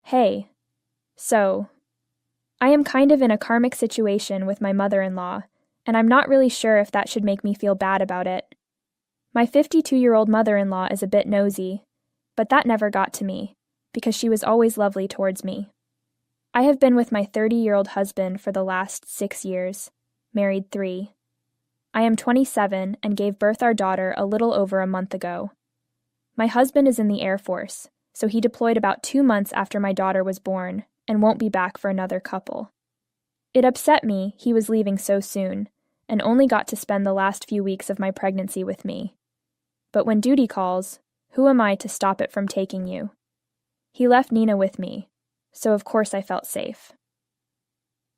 Hey. So, I am kind of in a karmic situation with my mother-in-law, and I'm not really sure if that should make me feel bad about it. My 52-year-old mother-in-law is a bit nosy, but that never got to me, because she was always lovely towards me. I have been with my 30-year-old husband for the last 6 years, married 3. I am 27 and gave birth our daughter a little over a month ago. My husband is in the Air Force, so he deployed about 2 months after my daughter was born and won't be back for another couple. It upset me he was leaving so soon and only got to spend the last few weeks of my pregnancy with me. But when duty calls, who am I to stop it from taking you? He left Nina with me, so of course I felt safe.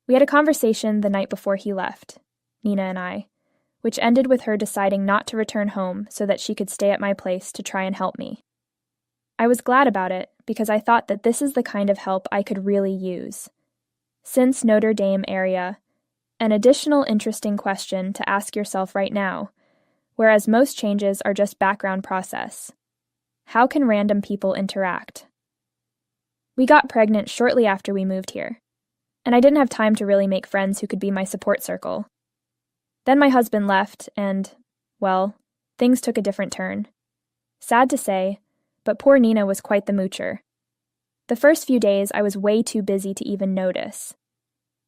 We had a conversation the night before he left, Nina and I, which ended with her deciding not to return home so that she could stay at my place to try and help me. I was glad about it because I thought that this is the kind of help I could really use. Since Notre Dame area, an additional interesting question to ask yourself right now, whereas most changes are just background process. How can random people interact? We got pregnant shortly after we moved here, and I didn't have time to really make friends who could be my support circle. Then my husband left and, well, things took a different turn. Sad to say, but poor Nina was quite the moocher. The first few days I was way too busy to even notice.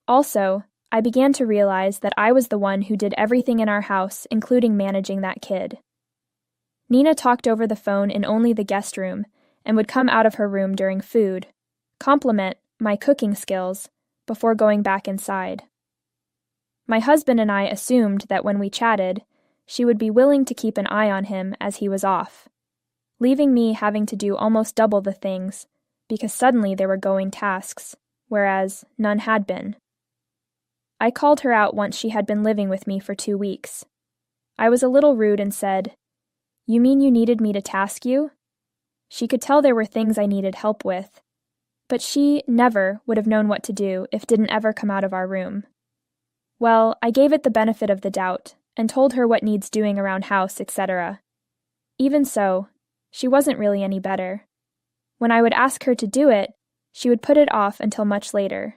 Also, I began to realize that I was the one who did everything in our house, including managing that kid. Nina talked over the phone in only the guest room and would come out of her room during food, compliment my cooking skills, before going back inside. My husband and I assumed that when we chatted, she would be willing to keep an eye on him as he was off, leaving me having to do almost double the things because suddenly there were going tasks, whereas none had been. I called her out once she had been living with me for 2 weeks. I was a little rude and said, "You mean you needed me to task you?" She could tell there were things I needed help with, but she never would have known what to do if didn't ever come out of our room. Well, I gave it the benefit of the doubt and told her what needs doing around house, etc. Even so, she wasn't really any better. When I would ask her to do it, she would put it off until much later,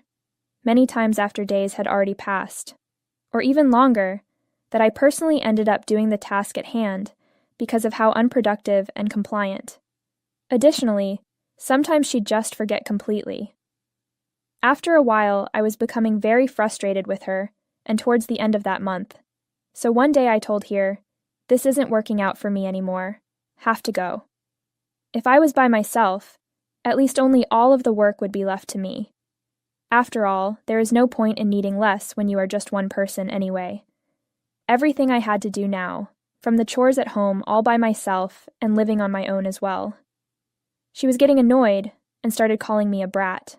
many times after days had already passed, or even longer, that I personally ended up doing the task at hand because of how unproductive and compliant. Additionally, sometimes she'd just forget completely. After a while, I was becoming very frustrated with her, and towards the end of that month. So one day I told her, "This isn't working out for me anymore. Have to go." If I was by myself, at least only all of the work would be left to me. After all, there is no point in needing less when you are just one person anyway. Everything I had to do now, from the chores at home all by myself and living on my own as well. She was getting annoyed and started calling me a brat.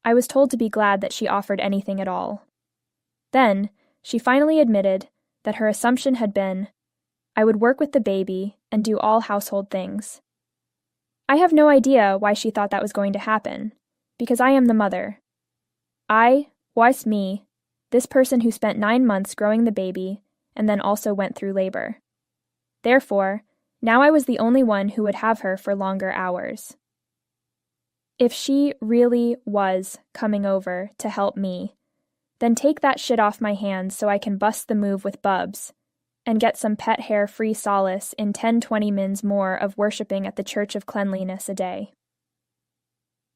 I was told to be glad that she offered anything at all. Then, she finally admitted that her assumption had been, I would work with the baby and do all household things. I have no idea why she thought that was going to happen, because I am the mother. I was me, this person who spent 9 months growing the baby and then also went through labor. Therefore, now I was the only one who would have her for longer hours. If she really was coming over to help me, then take that shit off my hands so I can bust the move with Bubs and get some pet hair free solace in 10-20 mins more of worshipping at the Church of Cleanliness a day.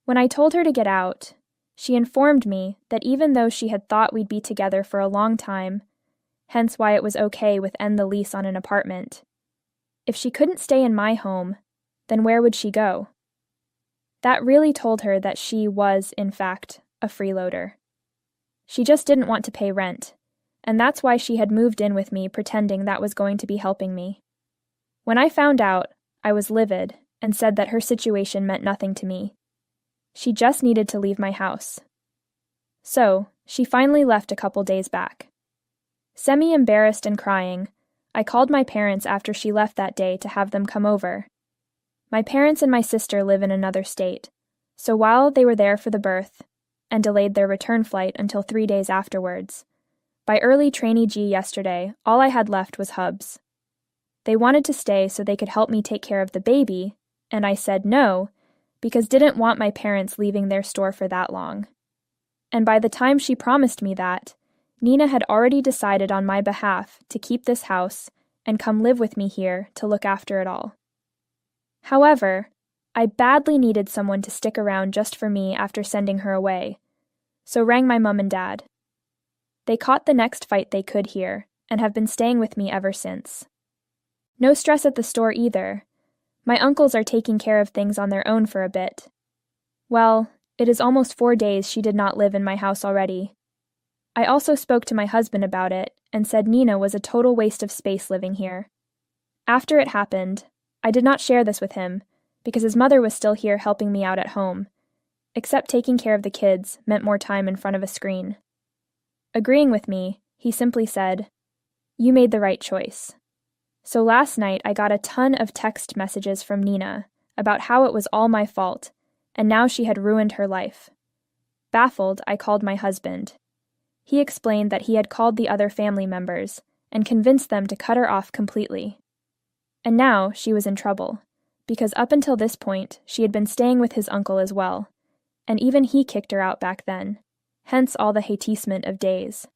When I told her to get out, she informed me that even though she had thought we'd be together for a long time, hence why it was okay with end the lease on an apartment, if she couldn't stay in my home, then where would she go? That really told her that she was, in fact, a freeloader. She just didn't want to pay rent, and that's why she had moved in with me pretending that was going to be helping me. When I found out, I was livid and said that her situation meant nothing to me. She just needed to leave my house. So, she finally left a couple days back. Semi-embarrassed and crying, I called my parents after she left that day to have them come over. My parents and my sister live in another state, so while they were there for the birth, and delayed their return flight until 3 days afterwards, by early trainee G yesterday, all I had left was hubs. They wanted to stay so they could help me take care of the baby, and I said no, because didn't want my parents leaving their store for that long. And by the time she promised me that, Nina had already decided on my behalf to keep this house and come live with me here to look after it all. However, I badly needed someone to stick around just for me after sending her away, so rang my mum and dad. They caught the next fight they could here and have been staying with me ever since. No stress at the store either. My uncles are taking care of things on their own for a bit. Well, it is almost 4 days she did not live in my house already. I also spoke to my husband about it and said Nina was a total waste of space living here. After it happened, I did not share this with him because his mother was still here helping me out at home, except taking care of the kids meant more time in front of a screen. Agreeing with me, he simply said, "You made the right choice." So last night I got a ton of text messages from Nina about how it was all my fault, and now she had ruined her life. Baffled, I called my husband. He explained that he had called the other family members and convinced them to cut her off completely. And now she was in trouble, because up until this point she had been staying with his uncle as well, and even he kicked her out back then, hence all the hateasement of days.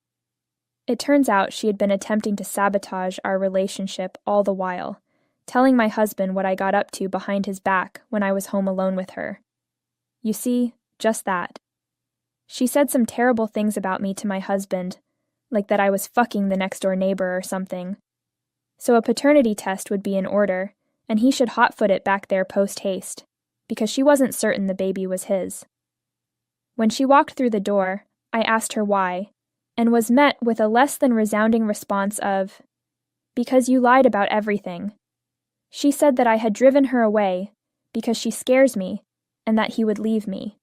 It turns out she had been attempting to sabotage our relationship all the while, telling my husband what I got up to behind his back when I was home alone with her. You see, just that. She said some terrible things about me to my husband, like that I was fucking the next-door neighbor or something. So a paternity test would be in order, and he should hotfoot it back there post-haste, because she wasn't certain the baby was his. When she walked through the door, I asked her why, and was met with a less than resounding response of, "Because you lied about everything." She said that I had driven her away, because she scares me, and that he would leave me.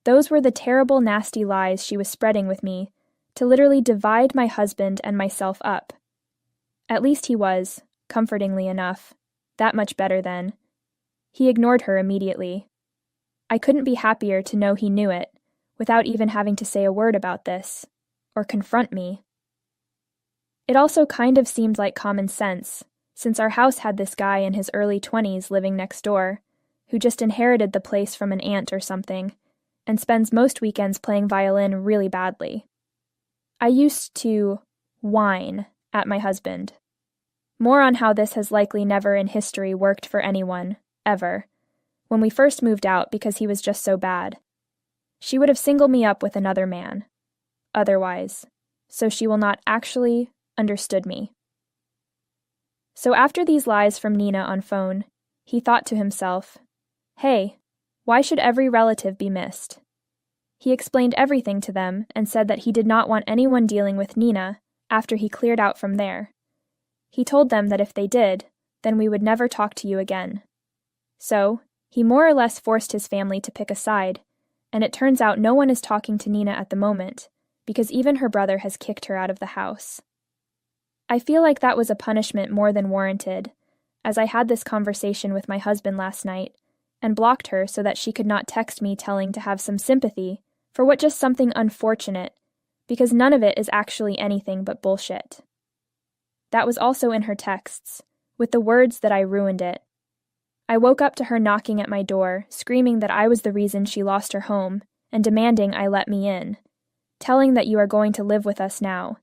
Those were the terrible, nasty lies she was spreading with me, to literally divide my husband and myself up. At least he was, comfortingly enough, that much better then. He ignored her immediately. I couldn't be happier to know he knew it, without even having to say a word about this, or confront me. It also kind of seemed like common sense, since our house had this guy in his early 20s living next door, who just inherited the place from an aunt or something, and spends most weekends playing violin really badly. I used to whine at my husband. More on how this has likely never in history worked for anyone, ever, when we first moved out because he was just so bad. She would have singled me up with another man. Otherwise, so she will not actually understood me. So after these lies from Nina on phone, he thought to himself, "Hey, why should every relative be missed?" He explained everything to them and said that he did not want anyone dealing with Nina after he cleared out from there. He told them that if they did, then we would never talk to you again. So, he more or less forced his family to pick a side, and it turns out no one is talking to Nina at the moment, because even her brother has kicked her out of the house. I feel like that was a punishment more than warranted, as I had this conversation with my husband last night, and blocked her so that she could not text me telling to have some sympathy for what just something unfortunate, because none of it is actually anything but bullshit. That was also in her texts, with the words that I ruined it. I woke up to her knocking at my door, screaming that I was the reason she lost her home, and demanding I let me in, telling that you are going to live with us now.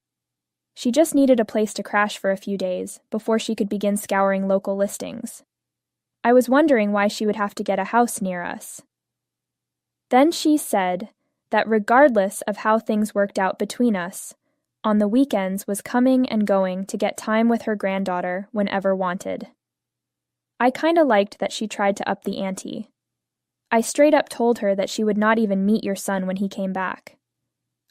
She just needed a place to crash for a few days before she could begin scouring local listings. I was wondering why she would have to get a house near us. Then she said that regardless of how things worked out between us, on the weekends was coming and going to get time with her granddaughter whenever wanted. I kinda liked that she tried to up the ante. I straight up told her that she would not even meet your son when he came back.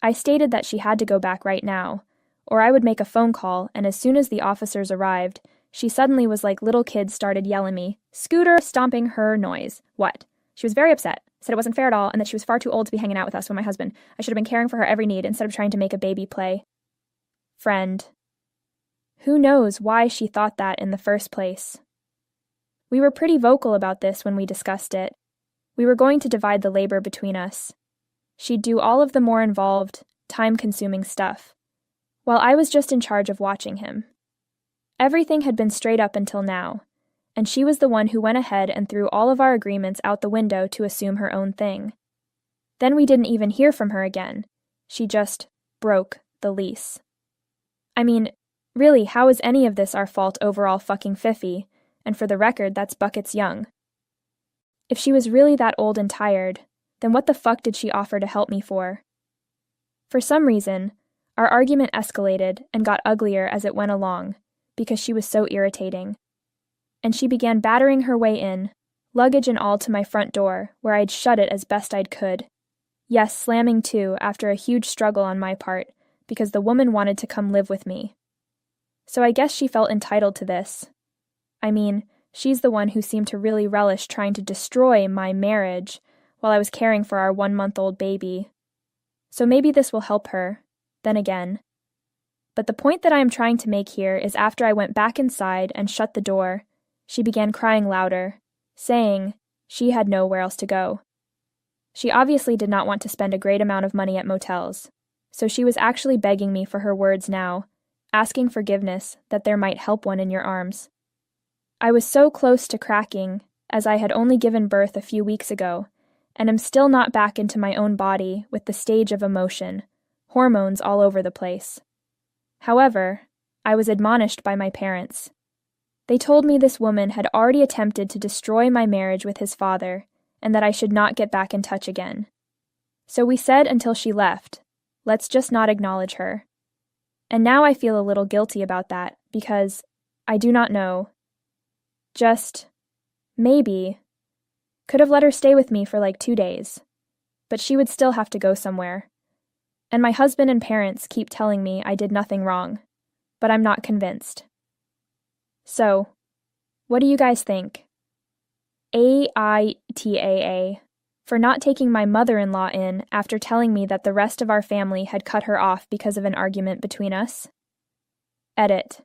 I stated that she had to go back right now, or I would make a phone call, and as soon as the officers arrived, she suddenly was like little kids started yelling me, "Scooter stomping her noise." What? She was very upset, said it wasn't fair at all, and that she was far too old to be hanging out with us when my husband. I should have been caring for her every need instead of trying to make a baby play. Friend. Who knows why she thought that in the first place? We were pretty vocal about this when we discussed it. We were going to divide the labor between us. She'd do all of the more involved, time-consuming stuff, while I was just in charge of watching him. Everything had been straight up until now, and she was the one who went ahead and threw all of our agreements out the window to assume her own thing. Then we didn't even hear from her again. She just broke the lease. I mean, really, how is any of this our fault overall fucking fiffy? And for the record, that's buckets young. If she was really that old and tired, then what the fuck did she offer to help me for? For some reason, our argument escalated and got uglier as it went along, because she was so irritating. And she began battering her way in, luggage and all, to my front door, where I'd shut it as best I could. Yes, slamming too, after a huge struggle on my part, because the woman wanted to come live with me. So I guess she felt entitled to this. I mean, she's the one who seemed to really relish trying to destroy my marriage while I was caring for our 1-month-old baby. So maybe this will help her, then again. But the point that I am trying to make here is after I went back inside and shut the door, she began crying louder, saying she had nowhere else to go. She obviously did not want to spend a great amount of money at motels, so she was actually begging me for her words now, asking forgiveness that there might help one in your arms. I was so close to cracking, as I had only given birth a few weeks ago, and am still not back into my own body with the stage of emotion, hormones all over the place. However, I was admonished by my parents. They told me this woman had already attempted to destroy my marriage with his father, and that I should not get back in touch again. So we said until she left, let's just not acknowledge her. And now I feel a little guilty about that, because I do not know. Just, maybe, could have let her stay with me for like 2 days. But she would still have to go somewhere. And my husband and parents keep telling me I did nothing wrong, but I'm not convinced. So, what do you guys think? AITAA for not taking my mother-in-law in after telling me that the rest of our family had cut her off because of an argument between us. Edit.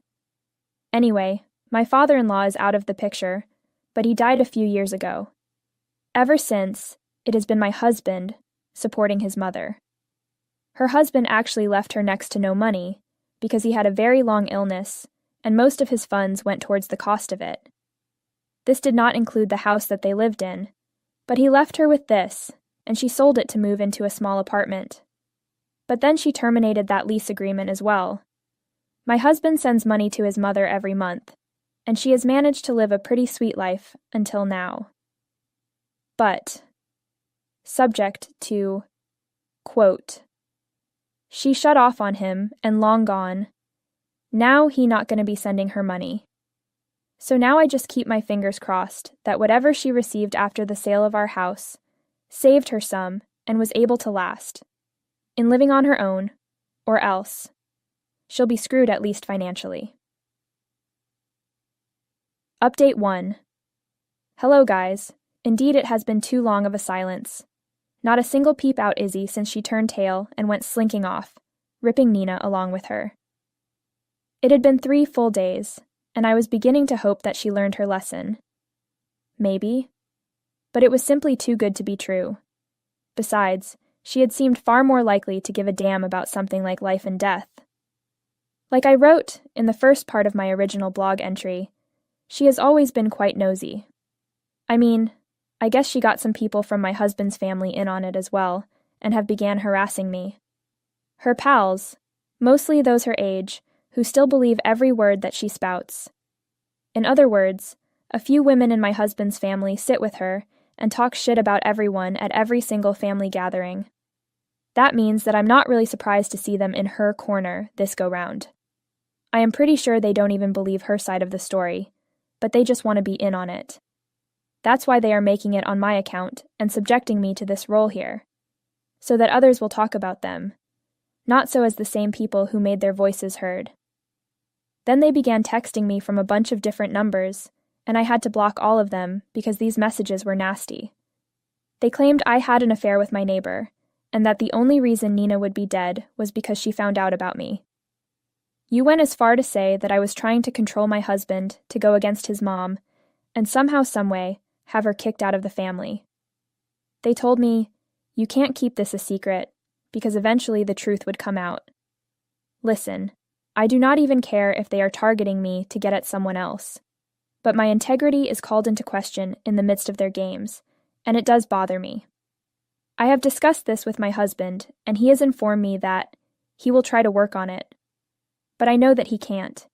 Anyway, my father-in-law is out of the picture, but he died a few years ago. Ever since, it has been my husband supporting his mother. Her husband actually left her next to no money because he had a very long illness, and most of his funds went towards the cost of it. This did not include the house that they lived in, but he left her with this, and she sold it to move into a small apartment. But then she terminated that lease agreement as well. My husband sends money to his mother every month, and she has managed to live a pretty sweet life until now. But, subject to, quote, she shut off on him and long gone. Now he not gonna be sending her money. So now I just keep my fingers crossed that whatever she received after the sale of our house saved her some and was able to last, in living on her own, or else she'll be screwed at least financially. Update 1. Hello guys. Indeed it has been too long of a silence. Not a single peep out Izzy since she turned tail and went slinking off, ripping Nina along with her. It had been 3 full days, and I was beginning to hope that she learned her lesson. Maybe. But it was simply too good to be true. Besides, she had seemed far more likely to give a damn about something like life and death. Like I wrote in the first part of my original blog entry, she has always been quite nosy. I mean, I guess she got some people from my husband's family in on it as well, and have began harassing me. Her pals, mostly those her age, who still believe every word that she spouts. In other words, a few women in my husband's family sit with her and talk shit about everyone at every single family gathering. That means that I'm not really surprised to see them in her corner this go-round. I am pretty sure they don't even believe her side of the story, but they just want to be in on it. That's why they are making it on my account and subjecting me to this role here, so that others will talk about them, not so as the same people who made their voices heard. Then they began texting me from a bunch of different numbers, and I had to block all of them because these messages were nasty. They claimed I had an affair with my neighbor, and that the only reason Nina would be dead was because she found out about me. You went as far to say that I was trying to control my husband to go against his mom, and somehow, someway, have her kicked out of the family. They told me, you can't keep this a secret, because eventually the truth would come out. Listen, I do not even care if they are targeting me to get at someone else. but my integrity is called into question in the midst of their games, and it does bother me. I have discussed this with my husband, and he has informed me that he will try to work on it. But I know that he can't.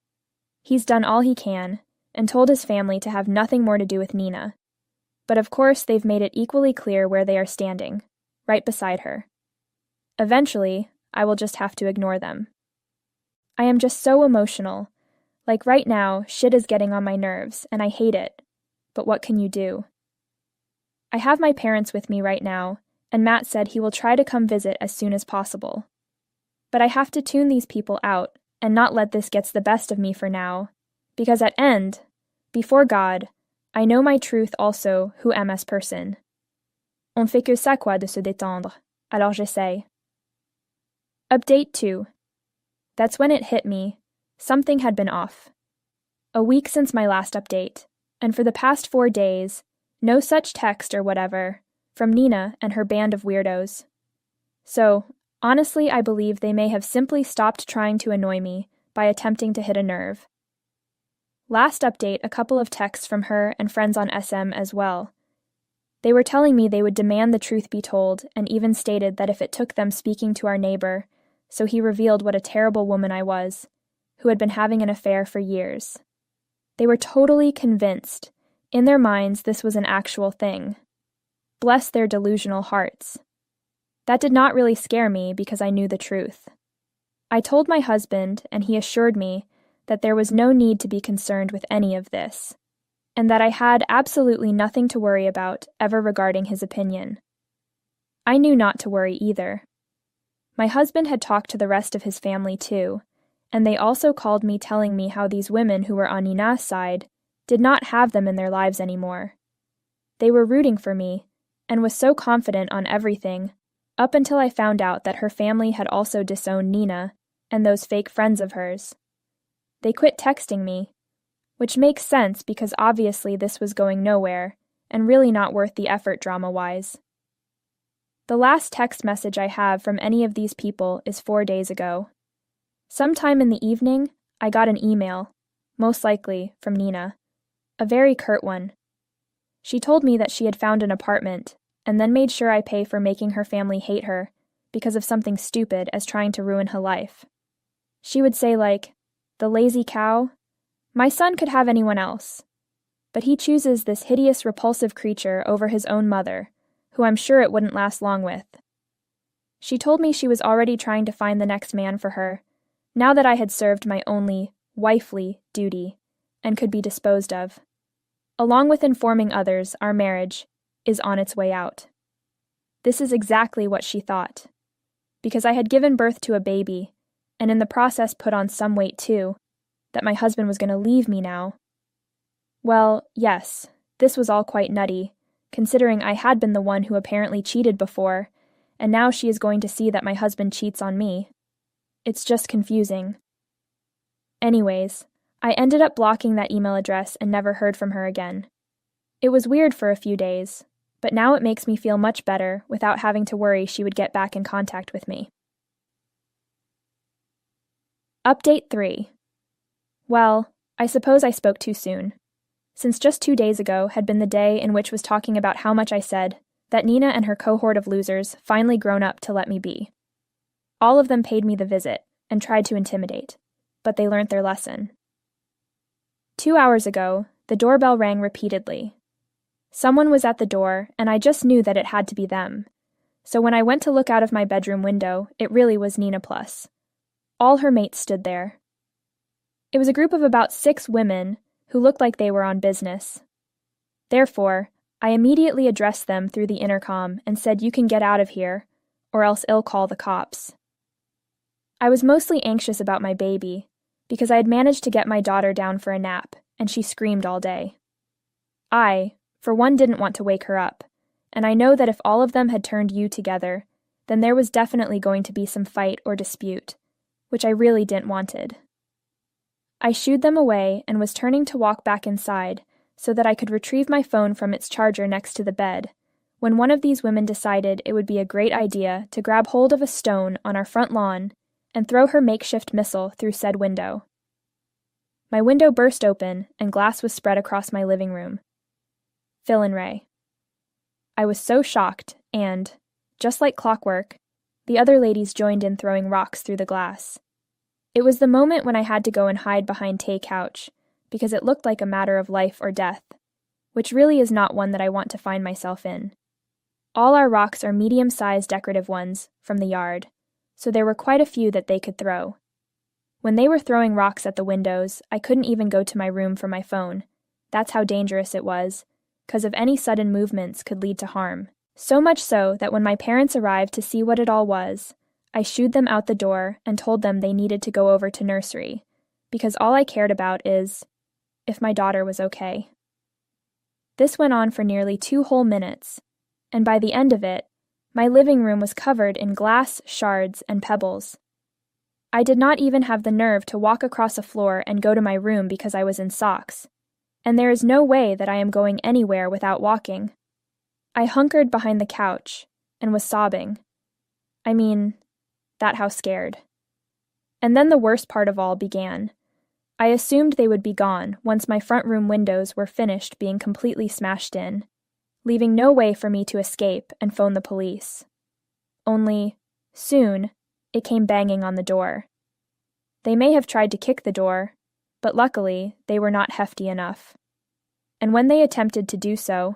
He's done all he can, and told his family to have nothing more to do with Nina. But of course they've made it equally clear where they are standing, right beside her. Eventually, I will just have to ignore them. I am just so emotional. Like right now, shit is getting on my nerves, and I hate it. But what can you do? I have my parents with me right now, and Matt said he will try to come visit as soon as possible. But I have to tune these people out and not let this get the best of me for now, because at end, before God, I know my truth also who am as person. On fait que ça quoi de se détendre, alors j'essaie. Update 2. That's when it hit me. Something had been off. A week since my last update, and for the past 4 days, no such text or whatever from Nina and her band of weirdos. So, honestly, I believe they may have simply stopped trying to annoy me by attempting to hit a nerve. Last update, a couple of texts from her and friends on SM as well. They were telling me they would demand the truth be told, and even stated that if it took them speaking to our neighbor, so he revealed what a terrible woman I was, who had been having an affair for years. They were totally convinced. In their minds, this was an actual thing. Bless their delusional hearts. That did not really scare me because I knew the truth. I told my husband, and he assured me that there was no need to be concerned with any of this, and that I had absolutely nothing to worry about ever regarding his opinion. I knew not to worry either. My husband had talked to the rest of his family too, and they also called me telling me how these women who were on Nina's side did not have them in their lives anymore. They were rooting for me, and was so confident on everything, up until I found out that her family had also disowned Nina and those fake friends of hers. They quit texting me, which makes sense because obviously this was going nowhere, and really not worth the effort drama-wise. The last text message I have from any of these people is 4 days ago. Sometime in the evening, I got an email, most likely from Nina, a very curt one. She told me that she had found an apartment, and then made sure I pay for making her family hate her because of something stupid as trying to ruin her life. She would say like, "The lazy cow? My son could have anyone else. But he chooses this hideous, repulsive creature over his own mother, who I'm sure it wouldn't last long with." She told me she was already trying to find the next man for her, now that I had served my only, wifely, duty, and could be disposed of. Along with informing others, our marriage is on its way out. This is exactly what she thought. Because I had given birth to a baby, and in the process put on some weight too, that my husband was going to leave me now. Well, yes, this was all quite nutty, considering I had been the one who apparently cheated before, and now she is going to see that my husband cheats on me. It's just confusing. Anyways, I ended up blocking that email address and never heard from her again. It was weird for a few days, but now it makes me feel much better without having to worry she would get back in contact with me. Update 3. Well, I suppose I spoke too soon, since just 2 days ago had been the day in which was talking about how much I said that Nina and her cohort of losers finally grown up to let me be. All of them paid me the visit and tried to intimidate, but they learnt their lesson. 2 hours ago, the doorbell rang repeatedly. Someone was at the door, and I just knew that it had to be them. So when I went to look out of my bedroom window, it really was Nina Plus. All her mates stood there. It was a group of about 6 women who looked like they were on business. Therefore, I immediately addressed them through the intercom and said, "You can get out of here, or else I'll call the cops." I was mostly anxious about my baby, because I had managed to get my daughter down for a nap, and she screamed all day. I, for one, didn't want to wake her up, and I know that if all of them had turned you together, then there was definitely going to be some fight or dispute, which I really didn't wanted. I shooed them away and was turning to walk back inside so that I could retrieve my phone from its charger next to the bed, when one of these women decided it would be a great idea to grab hold of a stone on our front lawn and throw her makeshift missile through said window. My window burst open, and glass was spread across my living room. Phil and Ray. I was so shocked, and, just like clockwork, the other ladies joined in throwing rocks through the glass. It was the moment when I had to go and hide behind Tay couch, because it looked like a matter of life or death, which really is not one that I want to find myself in. All our rocks are medium-sized decorative ones from the yard, so there were quite a few that they could throw. When they were throwing rocks at the windows, I couldn't even go to my room for my phone. That's how dangerous it was, because of any sudden movements could lead to harm. So much so that when my parents arrived to see what it all was, I shooed them out the door and told them they needed to go over to nursery, because all I cared about is if my daughter was okay. This went on for nearly 2 whole minutes, and by the end of it, my living room was covered in glass, shards, and pebbles. I did not even have the nerve to walk across a floor and go to my room because I was in socks, and there is no way that I am going anywhere without walking. I hunkered behind the couch and was sobbing. I mean, that how scared. And then the worst part of all began. I assumed they would be gone once my front room windows were finished being completely smashed in, leaving no way for me to escape and phone the police. Only, soon, it came banging on the door. They may have tried to kick the door, but luckily they were not hefty enough. And when they attempted to do so,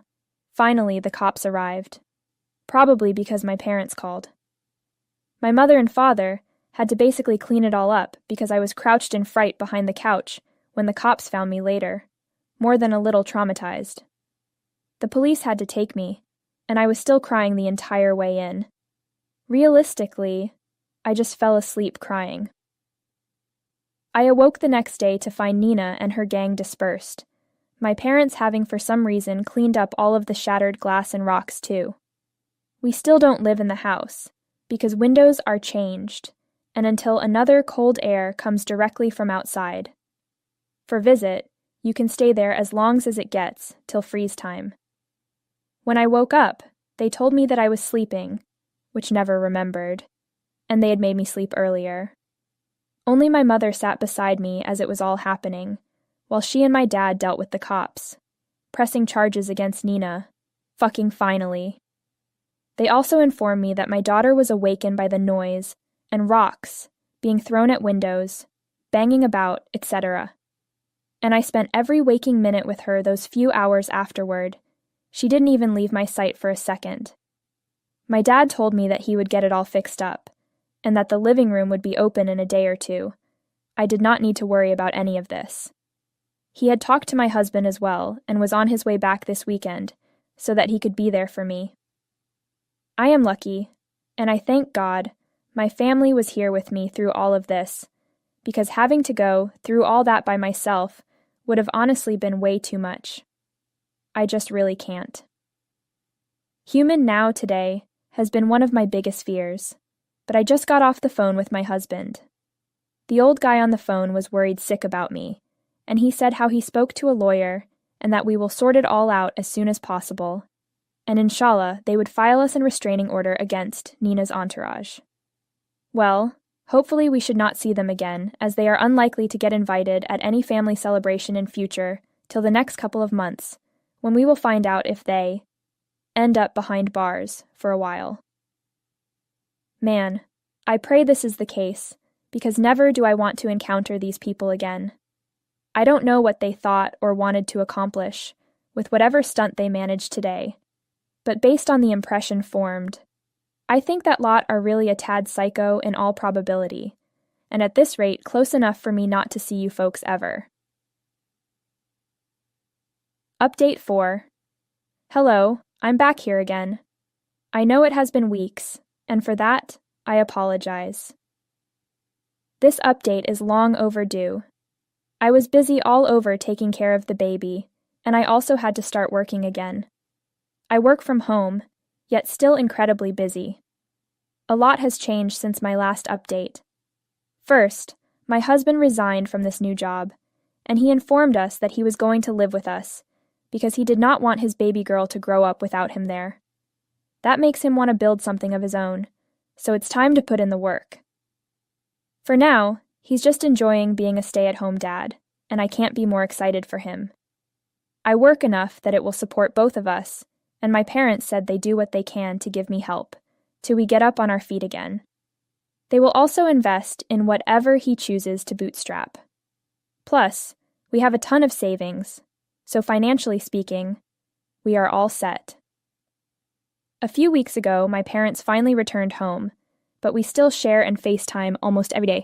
finally the cops arrived, probably because my parents called. My mother and father had to basically clean it all up because I was crouched in fright behind the couch when the cops found me later, more than a little traumatized. The police had to take me, and I was still crying the entire way in. Realistically, I just fell asleep crying. I awoke the next day to find Nina and her gang dispersed, my parents having for some reason cleaned up all of the shattered glass and rocks too. We still don't live in the house, because windows are changed, and until another cold air comes directly from outside. For visit, you can stay there as long as it gets, till freeze time. When I woke up, they told me that I was sleeping, which never remembered, and they had made me sleep earlier. Only my mother sat beside me as it was all happening, while she and my dad dealt with the cops, pressing charges against Nina. Fucking finally. They also informed me that my daughter was awakened by the noise and rocks being thrown at windows, banging about, etc. And I spent every waking minute with her those few hours afterward. She didn't even leave my sight for a second. My dad told me that he would get it all fixed up, and that the living room would be open in a day or 2. I did not need to worry about any of this. He had talked to my husband as well, and was on his way back this weekend, so that he could be there for me. I am lucky, and I thank God, my family was here with me through all of this, because having to go through all that by myself would have honestly been way too much. I just really can't. Human now today has been one of my biggest fears, but I just got off the phone with my husband. The old guy on the phone was worried sick about me, and he said how he spoke to a lawyer and that we will sort it all out as soon as possible, and inshallah they would file us a restraining order against Nina's entourage. Well, hopefully we should not see them again, as they are unlikely to get invited at any family celebration in future till the next couple of months, when we will find out if they end up behind bars for a while. Man, I pray this is the case, because never do I want to encounter these people again. I don't know what they thought or wanted to accomplish with whatever stunt they managed today, but based on the impression formed, I think that lot are really a tad psycho in all probability, and at this rate close enough for me not to see you folks ever. Update 4. Hello, I'm back here again. I know it has been weeks, and for that, I apologize. This update is long overdue. I was busy all over taking care of the baby, and I also had to start working again. I work from home, yet still incredibly busy. A lot has changed since my last update. First, my husband resigned from this new job, and he informed us that he was going to live with us, because he did not want his baby girl to grow up without him there. That makes him want to build something of his own, so it's time to put in the work. For now, he's just enjoying being a stay-at-home dad, and I can't be more excited for him. I work enough that it will support both of us, and my parents said they do what they can to give me help, till we get up on our feet again. They will also invest in whatever he chooses to bootstrap. Plus, we have a ton of savings, so financially speaking, we are all set. A few weeks ago, my parents finally returned home, but we still share and FaceTime almost every day.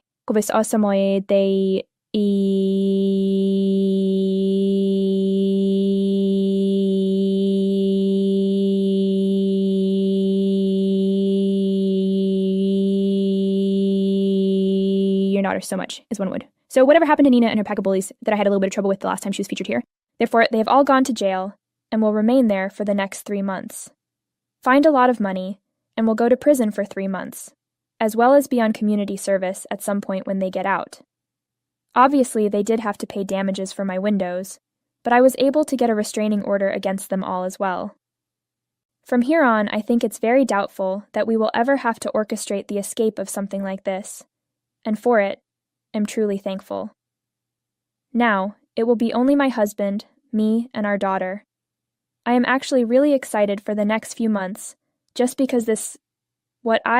Your daughter so much, as one would. So whatever happened to Nina and her pack of bullies that I had a little bit of trouble with the last time she was featured here? Therefore, they have all gone to jail and will remain there for the next 3 months. Find a lot of money and will go to prison for 3 months, as well as be on community service at some point when they get out. Obviously, they did have to pay damages for my windows, but I was able to get a restraining order against them all as well. From here on, I think it's very doubtful that we will ever have to orchestrate the escape of something like this, and for it, am truly thankful. Now, it will be only my husband, me, and our daughter. I am actually really excited for the next few months, just because what I